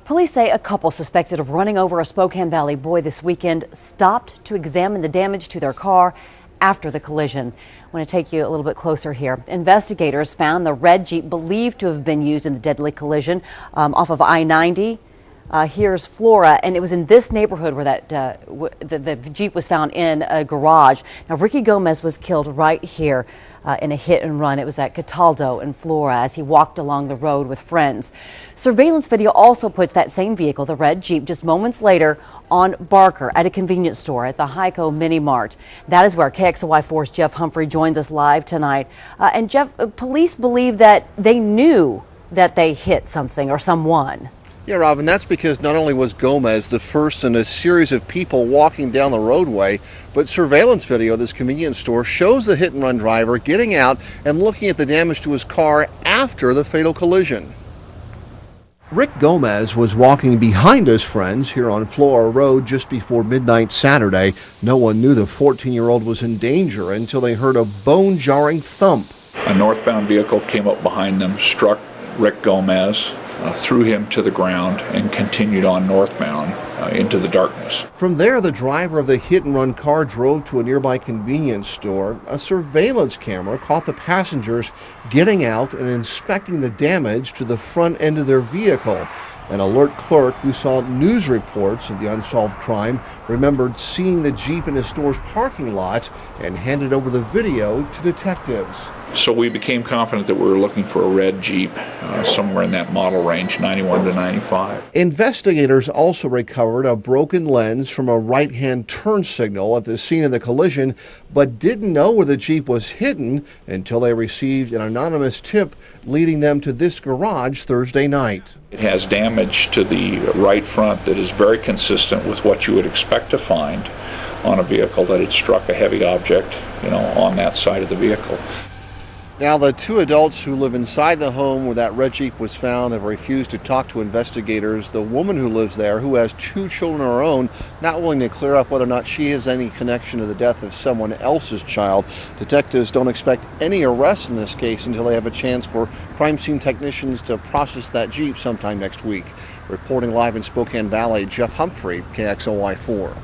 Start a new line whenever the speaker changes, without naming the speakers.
Police say a couple suspected of running over a Spokane Valley boy this weekend stopped to examine the damage to their car after the collision. I want to take you a little bit closer here. Investigators found the red Jeep believed to have been used in the deadly collision off of I-90. Here's Flora, and it was in this neighborhood where the Jeep was found in a garage. Now, Ricky Gomez was killed right here in a hit and run. It was at Cataldo and Flora as he walked along the road with friends. Surveillance video also puts that same vehicle, the red Jeep, just moments later on Barker at a convenience store at the Hyco Mini Mart. That is where KXLY4's Jeff Humphrey joins us live tonight. And Jeff, police believe that they knew that they hit something or someone.
Yeah, Rob, and that's because not only was Gomez the first in a series of people walking down the roadway, but surveillance video of this convenience store shows the hit-and-run driver getting out and looking at the damage to his car after the fatal collision. Rick Gomez was walking behind his friends here on Flora Road just before midnight Saturday. No one knew the 14-year-old was in danger until they heard a bone-jarring thump.
A northbound vehicle came up behind them, struck Rick Gomez, threw him to the ground, and continued on northbound into the darkness.
From there, the driver of the hit-and-run car drove to a nearby convenience store. A surveillance camera caught the passengers getting out and inspecting the damage to the front end of their vehicle. An alert clerk who saw news reports of the unsolved crime remembered seeing the Jeep in the store's parking lot and handed over the video to detectives.
So we became confident that we were looking for a red Jeep somewhere in that model range, 91 to 95.
Investigators also recovered a broken lens from a right-hand turn signal at the scene of the collision, but didn't know where the Jeep was hidden until they received an anonymous tip leading them to this garage Thursday night.
It has damage to the right front that is very consistent with what you would expect to find on a vehicle that had struck a heavy object, on that side of the vehicle.
Now, the two adults who live inside the home where that red Jeep was found have refused to talk to investigators. The woman who lives there, who has two children of her own, not willing to clear up whether or not she has any connection to the death of someone else's child. Detectives don't expect any arrests in this case until they have a chance for crime scene technicians to process that Jeep sometime next week. Reporting live in Spokane Valley, Jeff Humphrey, KXLY4.